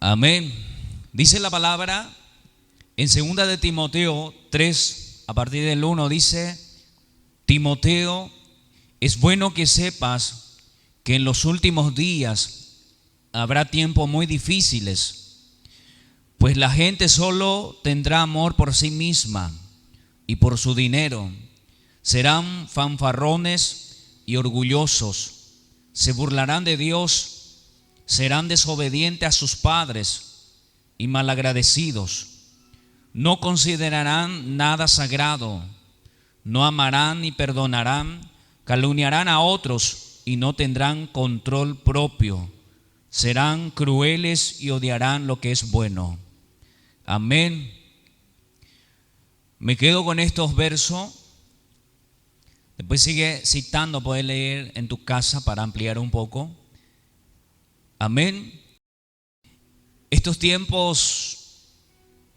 Amén. Dice la palabra en 2 de Timoteo 3, a partir del 1, dice: Timoteo, es bueno que sepas que en los últimos días habrá tiempos muy difíciles, pues la gente solo tendrá amor por sí misma y por su dinero. Serán fanfarrones y orgullosos, se burlarán de Dios, serán desobedientes a sus padres y malagradecidos. No considerarán nada sagrado, no amarán ni perdonarán, calumniarán a otros y no tendrán control propio. Serán crueles y odiarán lo que es bueno. Amén. Me quedo con estos versos. Después sigue citando, puedes leer en tu casa para ampliar un poco. Amén. Estos tiempos,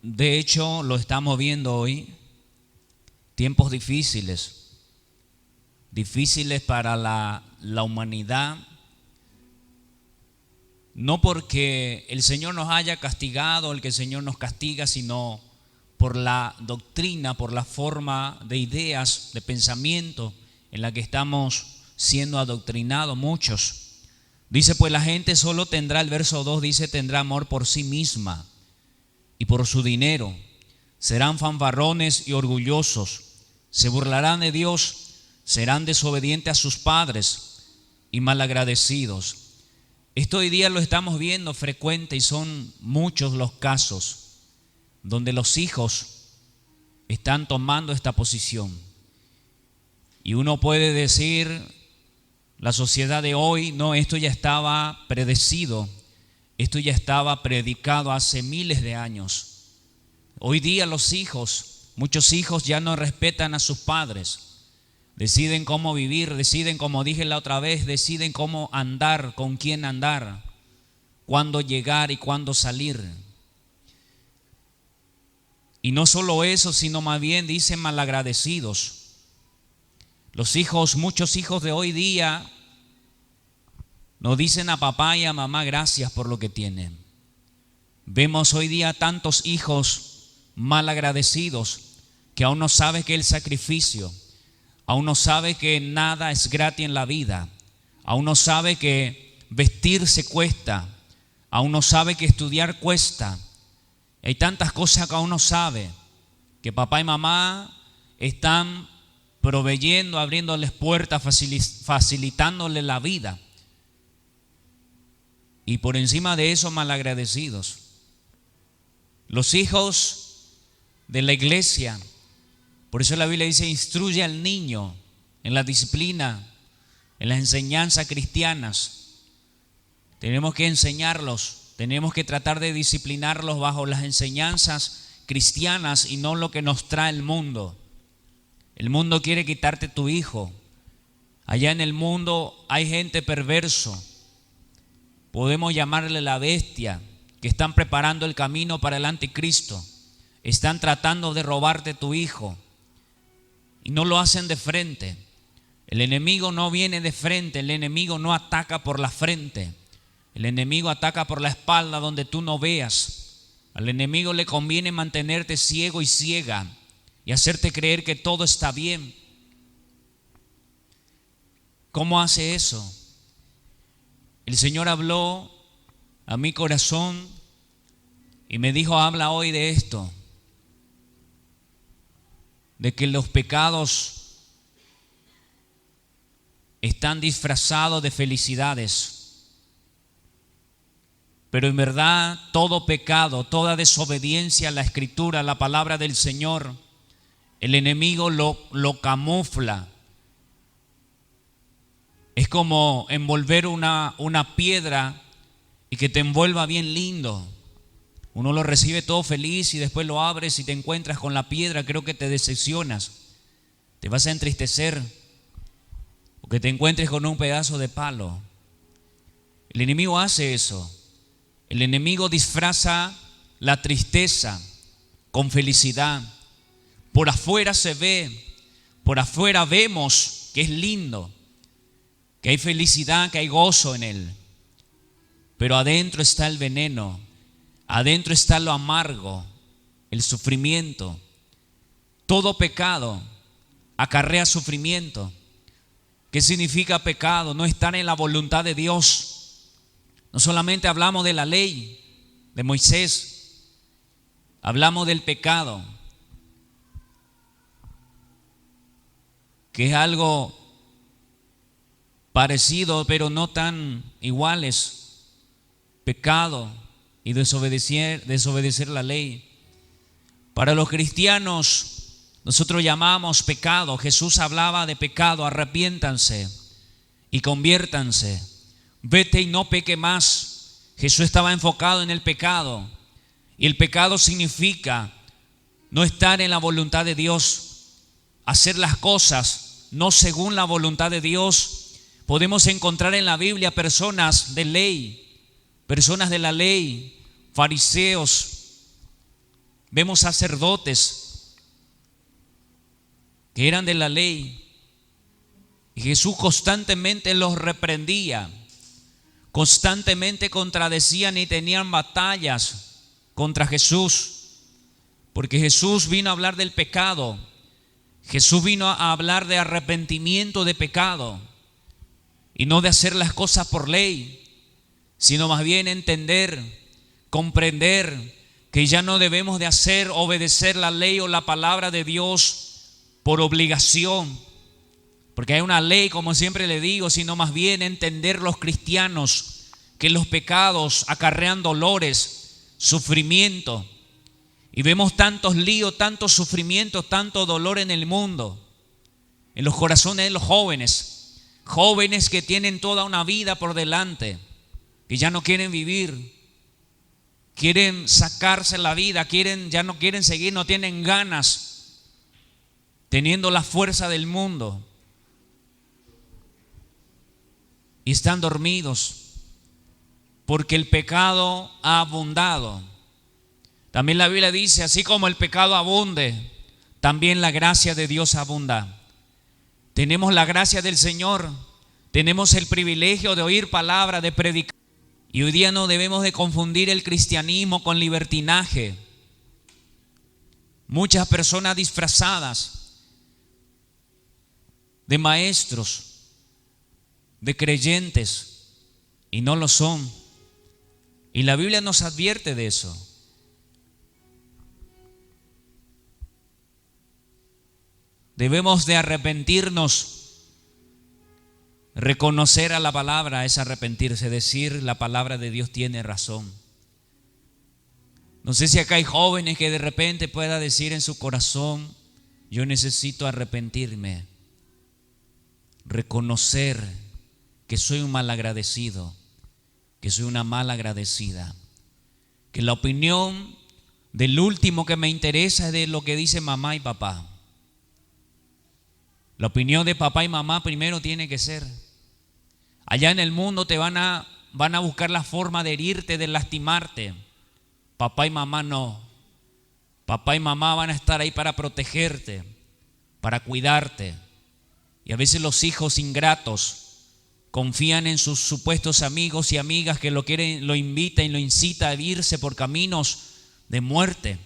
de hecho, lo estamos viendo hoy. Tiempos difíciles para la humanidad. No porque el Señor nos haya castigado, el que el Señor nos castiga, sino por la doctrina, por la forma de ideas, de pensamiento en la que estamos siendo adoctrinados muchos. Dice, pues la gente solo tendrá, el verso 2 dice, tendrá amor por sí misma y por su dinero. Serán fanfarrones y orgullosos, se burlarán de Dios, serán desobedientes a sus padres y malagradecidos. Esto hoy día lo estamos viendo frecuente y son muchos los casos donde los hijos están tomando esta posición. Y uno puede decir, la sociedad de hoy, no, esto ya estaba predecido, esto ya estaba predicado hace miles de años. Hoy día los hijos, muchos hijos ya no respetan a sus padres, deciden cómo vivir, deciden, como dije la otra vez, deciden cómo andar, con quién andar, cuándo llegar y cuándo salir. Y no solo eso, sino más bien dicen malagradecidos. Los hijos, muchos hijos de hoy día, no dicen a papá y a mamá gracias por lo que tienen. Vemos hoy día tantos hijos malagradecidos que aún no saben que el sacrificio, aún no sabe que nada es gratis en la vida, aún no sabe que vestirse cuesta, aún no sabe que estudiar cuesta. Hay tantas cosas que aún no sabe, que papá y mamá están proveyendo, abriéndoles puertas, facilitándoles la vida. Y por encima de eso, malagradecidos. Los hijos de la iglesia, por eso la Biblia dice, instruye al niño en la disciplina, en las enseñanzas cristianas. Tenemos que enseñarlos, tenemos que tratar de disciplinarlos bajo las enseñanzas cristianas y no lo que nos trae el mundo. El mundo quiere quitarte tu hijo. Allá en el mundo hay gente perverso. Podemos llamarle la bestia, que están preparando el camino para el anticristo. Están tratando de robarte tu hijo. Y no lo hacen de frente. El enemigo no viene de frente, el enemigo no ataca por la frente. El enemigo ataca por la espalda donde tú no veas. Al enemigo le conviene mantenerte ciego y ciega y hacerte creer que todo está bien. ¿Cómo hace eso? El Señor habló a mi corazón y me dijo, habla hoy de esto. De que los pecados están disfrazados de felicidades. Pero en verdad todo pecado, toda desobediencia a la Escritura, a la palabra del Señor, el enemigo lo camufla. Es como envolver una piedra y que te envuelva bien lindo. Uno lo recibe todo feliz y después lo abres y te encuentras con la piedra, creo que te decepcionas. Te vas a entristecer o que te encuentres con un pedazo de palo. El enemigo hace eso. El enemigo disfraza la tristeza con felicidad. Por afuera se ve, por afuera vemos que es lindo, que hay felicidad, que hay gozo en él. Pero adentro está el veneno. Adentro está lo amargo, el sufrimiento. Todo pecado acarrea sufrimiento. ¿Qué significa pecado? No estar en la voluntad de Dios. No solamente hablamos de la ley de Moisés, hablamos del pecado, que es algo parecido pero no tan iguales. Pecado y desobedecer la ley. Para los cristianos, nosotros llamamos pecado. Jesús hablaba de pecado: arrepiéntanse y conviértanse. Vete y no peque más. Jesús estaba enfocado en el pecado. Y el pecado significa no estar en la voluntad de Dios, hacer las cosas no según la voluntad de Dios. Podemos encontrar en la Biblia personas de ley, personas de la ley, fariseos. Vemos sacerdotes que eran de la ley, y Jesús constantemente los reprendía, constantemente contradecían y tenían batallas contra Jesús, porque Jesús vino a hablar del pecado. Jesús vino a hablar de arrepentimiento de pecado, y no de hacer las cosas por ley, sino más bien entender, comprender que ya no debemos de obedecer la ley o la palabra de Dios por obligación, porque hay una ley, como siempre le digo, sino más bien entender los cristianos que los pecados acarrean dolores, sufrimiento, y vemos tantos líos, tantos sufrimientos, tanto dolor en el mundo, en los corazones de los jóvenes que tienen toda una vida por delante, que ya no quieren vivir, quieren sacarse la vida, ya no quieren seguir, no tienen ganas, teniendo la fuerza del mundo, y están dormidos porque el pecado ha abundado. También la Biblia dice: así como el pecado abunde, también la gracia de Dios abunda. Tenemos la gracia del Señor, tenemos el privilegio de oír palabra, de predicar, y hoy día no debemos de confundir el cristianismo con libertinaje. Muchas personas disfrazadas de maestros, de creyentes, y no lo son. Y la Biblia nos advierte de eso. Debemos de arrepentirnos. Reconocer a la palabra es arrepentirse, decir: la palabra de Dios tiene razón. No sé si acá hay jóvenes que de repente pueda decir en su corazón: yo necesito arrepentirme, reconocer que soy un mal agradecido, que soy una mal agradecida, que la opinión del último que me interesa es de lo que dice mamá y papá. La opinión de papá y mamá primero tiene que ser. Allá en el mundo te van a buscar la forma de herirte, de lastimarte. Papá y mamá no. Papá y mamá van a estar ahí para protegerte, para cuidarte. Y a veces los hijos ingratos confían en sus supuestos amigos y amigas que lo invitan y lo incitan a irse por caminos de muerte,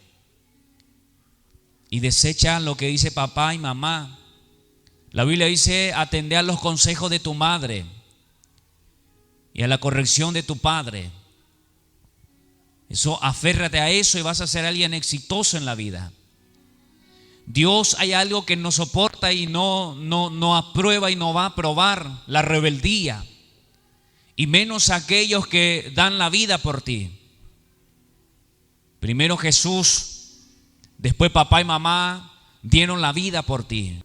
y desechan lo que dice papá y mamá. La Biblia dice: atende a los consejos de tu madre y a la corrección de tu padre. Eso, aférrate a eso y vas a ser alguien exitoso en la vida. Dios, hay algo que no soporta y no aprueba y no va a aprobar: la rebeldía, y menos aquellos que dan la vida por ti. Primero Jesús, después papá y mamá dieron la vida por ti,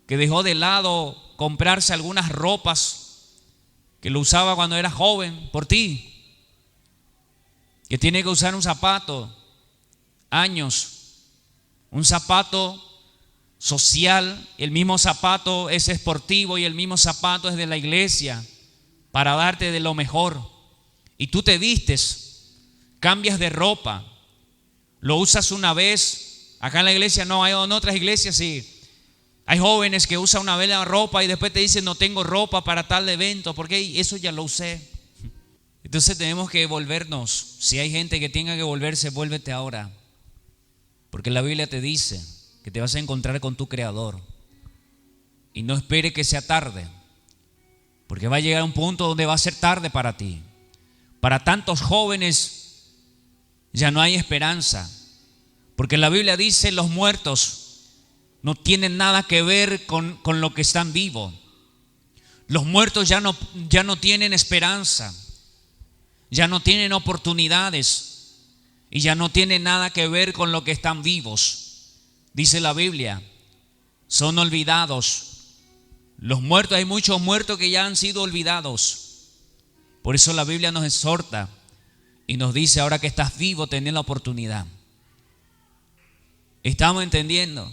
que dejó de lado comprarse algunas ropas que lo usaba cuando era joven por ti, que tiene que usar un zapato años, un zapato social, el mismo zapato es esportivo y el mismo zapato es de la iglesia para darte de lo mejor, y tú te vistes, cambias de ropa, lo usas una vez. Acá en la iglesia no, hay en otras iglesias sí. Hay jóvenes que usan una vez la ropa y después te dicen: no tengo ropa para tal evento, porque eso ya lo usé. Entonces Entonces tenemos que volvernos. Si hay gente que tenga que volverse, vuélvete ahora. Porque la Biblia te dice que te vas a encontrar con tu Creador. Y no espere que sea tarde, porque va a llegar un punto donde va a ser tarde para ti. Para tantos jóvenes ya no hay esperanza, porque la Biblia dice: los muertos no tienen nada que ver con lo que están vivos. Los muertos ya no tienen esperanza, ya no tienen oportunidades y ya no tienen nada que ver con lo que están vivos. Dice la Biblia, son olvidados. Los muertos, hay muchos muertos que ya han sido olvidados. Por eso la Biblia nos exhorta y nos dice: ahora que estás vivo, tenés la oportunidad. ¿Estamos entendiendo?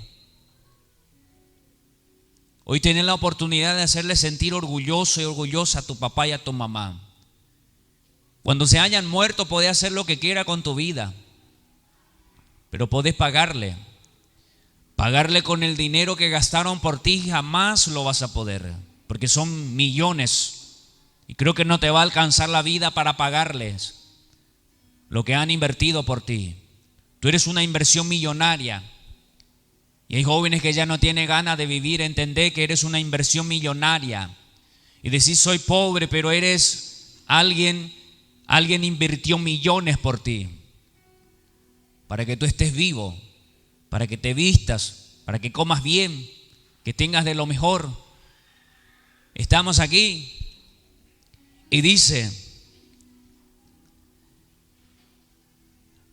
Hoy tenés la oportunidad de hacerle sentir orgulloso y orgullosa a tu papá y a tu mamá. Cuando se hayan muerto, podés hacer lo que quiera con tu vida, pero podés pagarle con el dinero que gastaron por ti. Jamás lo vas a poder, porque son millones y creo que no te va a alcanzar la vida para pagarles lo que han invertido por ti. Tú eres una inversión millonaria y hay jóvenes que ya no tienen ganas de vivir. Entendé que eres una inversión millonaria y decís: soy pobre, pero eres alguien invirtió millones por ti para que tú estés vivo, para que te vistas, para que comas bien, que tengas de lo mejor. Estamos aquí y dice: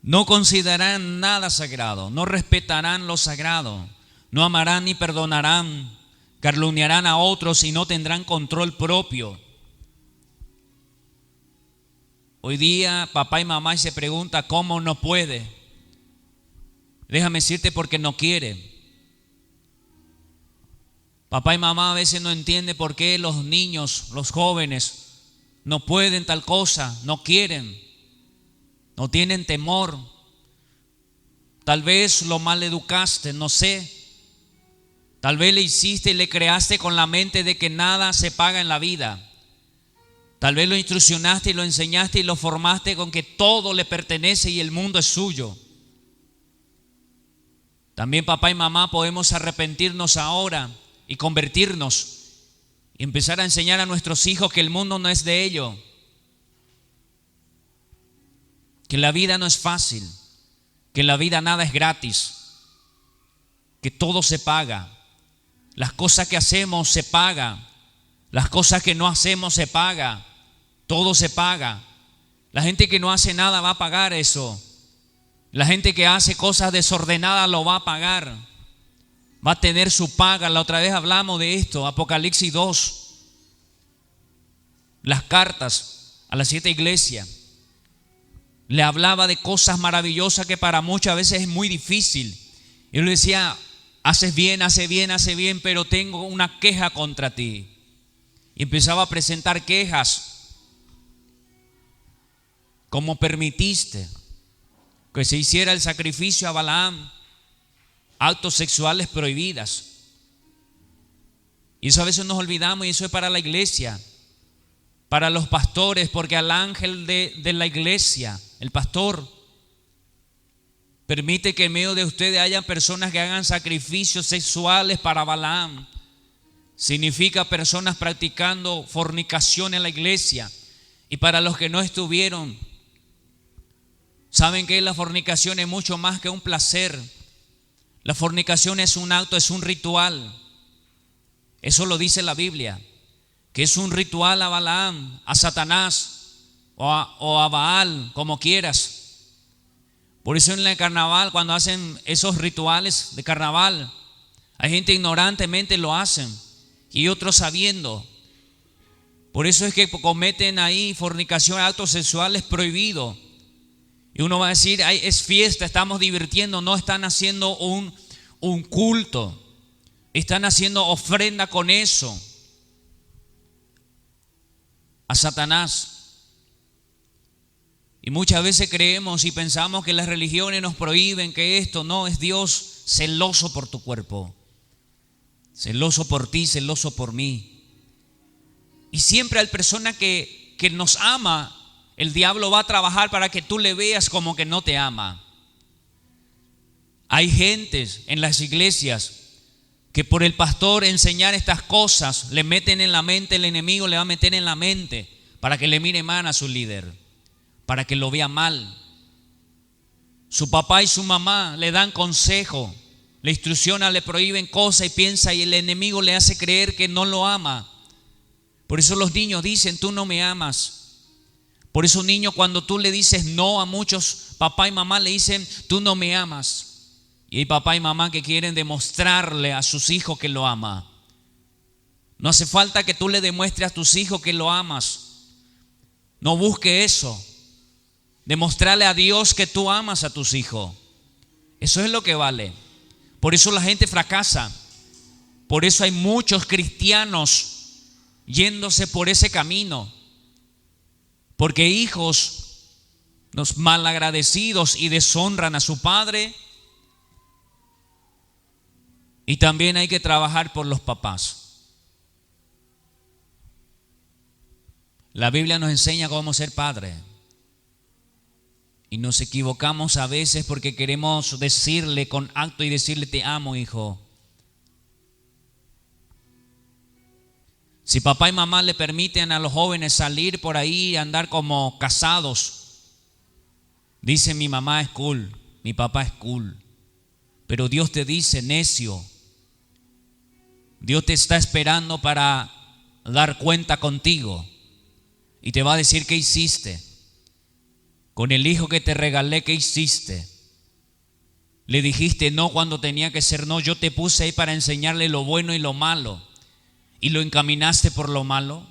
no considerarán nada sagrado, no respetarán lo sagrado, no amarán ni perdonarán, calumniarán a otros y no tendrán control propio. Hoy día papá y mamá se pregunta: ¿cómo no puede? Déjame decirte, porque no quiere. Papá y mamá a veces no entienden por qué los niños, los jóvenes no pueden tal cosa, no quieren, no tienen temor. Tal vez lo mal educaste, no sé. Tal vez le hiciste y le creaste con la mente de que nada se paga en la vida. Tal vez lo instruccionaste y lo enseñaste y lo formaste con que todo le pertenece y el mundo es suyo. También papá y mamá podemos arrepentirnos ahora y convertirnos y empezar a enseñar a nuestros hijos que el mundo no es de ellos, que la vida no es fácil, que en la vida nada es gratis, que todo se paga. Las cosas que hacemos se paga, las cosas que no hacemos se paga, todo se paga. La gente que no hace nada va a pagar eso. La gente que hace cosas desordenadas lo va a pagar, va a tener su paga. La otra vez hablamos de esto, Apocalipsis 2, las cartas a las 7 iglesias. Le hablaba de cosas maravillosas que para muchas veces es muy difícil. Y él le decía: haces bien, pero tengo una queja contra ti. Y empezaba a presentar quejas. ¿Cómo permitiste que se hiciera el sacrificio a Balaam? Actos sexuales prohibidas. Y eso a veces nos olvidamos, y eso es para la iglesia, para los pastores, porque al ángel de la iglesia, el pastor, permite que en medio de ustedes haya personas que hagan sacrificios sexuales para Balaam. Significa personas practicando fornicación en la iglesia. Y para los que no estuvieron, saben que la fornicación es mucho más que un placer. La fornicación es un acto, es un ritual. Eso lo dice la Biblia, que es un ritual a Balaam, a Satanás o a Baal, como quieras. Por eso en el carnaval, cuando hacen esos rituales de carnaval, hay gente ignorantemente lo hacen y otros sabiendo. Por eso es que cometen ahí fornicación, actos sexuales prohibidos. Y uno va a decir: ay, es fiesta, estamos divirtiendo. No, están haciendo un culto, están haciendo ofrenda con eso a Satanás. Y muchas veces creemos y pensamos que las religiones nos prohíben, que esto. No, es Dios celoso por tu cuerpo, celoso por ti, celoso por mí. Y siempre hay personas que nos ama el diablo va a trabajar para que tú le veas como que no te ama. Hay gentes en las iglesias que por el pastor enseñar estas cosas le meten en la mente, el enemigo le va a meter en la mente para que le mire mal a su líder, para que lo vea mal. Su papá y su mamá le dan consejo, le instruccionan, le prohíben cosas y piensa, y el enemigo le hace creer que no lo ama. Por eso los niños dicen: tú no me amas. Por eso un niño, cuando tú le dices no a muchos, papá y mamá le dicen: tú no me amas. Y hay papá y mamá que quieren demostrarle a sus hijos que lo ama. No hace falta que tú le demuestres a tus hijos que lo amas. No busque eso. Demostrarle a Dios que tú amas a tus hijos. Eso es lo que vale. Por eso la gente fracasa. Por eso hay muchos cristianos yéndose por ese camino. Porque hijos los malagradecidos y deshonran a su padre. Y también hay que trabajar por los papás. La Biblia nos enseña cómo ser padre. Y nos equivocamos a veces porque queremos decirle con acto y decirle: te amo, hijo. Si papá y mamá le permiten a los jóvenes salir por ahí y andar como casados, dicen: mi mamá es cool, mi papá es cool. Pero Dios te dice: necio. Dios te está esperando para dar cuenta contigo. Y te va a decir: ¿qué hiciste? Con el hijo que te regalé, ¿qué hiciste? Le dijiste no cuando tenía que ser no. Yo te puse ahí para enseñarle lo bueno y lo malo, y lo encaminaste por lo malo.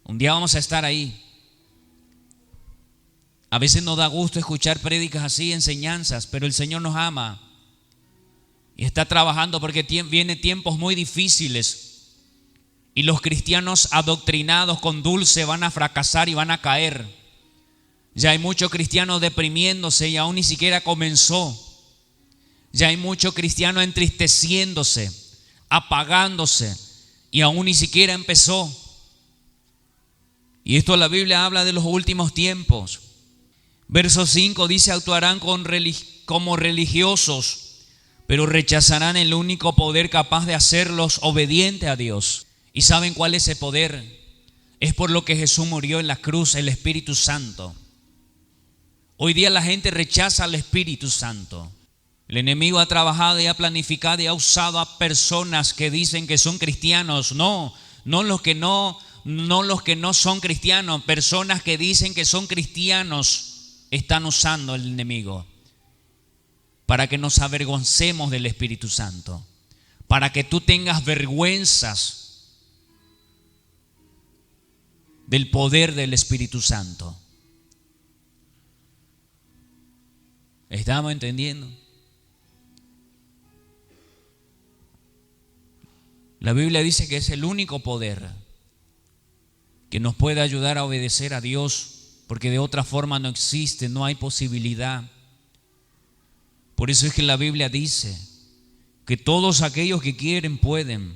Un día vamos a estar ahí. A veces nos da gusto escuchar prédicas así, enseñanzas, pero el Señor nos ama y está trabajando, porque vienen tiempos muy difíciles y los cristianos adoctrinados con dulce van a fracasar y van a caer. Ya hay muchos cristianos deprimiéndose y aún ni siquiera comenzó. Ya hay muchos cristianos entristeciéndose, apagándose, y aún ni siquiera empezó. Y esto la Biblia habla de los últimos tiempos. Verso 5 dice: actuarán como religiosos, pero rechazarán el único poder capaz de hacerlos obedientes a Dios. ¿Y saben cuál es ese poder? Es por lo que Jesús murió en la cruz, el Espíritu Santo. Hoy día la gente rechaza al Espíritu Santo. El enemigo ha trabajado y ha planificado y ha usado a personas que dicen que son cristianos. No los que no son cristianos. Personas que dicen que son cristianos están usando el enemigo para que nos avergoncemos del Espíritu Santo, para que tú tengas vergüenzas del poder del Espíritu Santo. ¿Estamos entendiendo? La Biblia dice que es el único poder que nos puede ayudar a obedecer a Dios, porque de otra forma no existe, no hay posibilidad. Por eso es que la Biblia dice que todos aquellos que quieren pueden.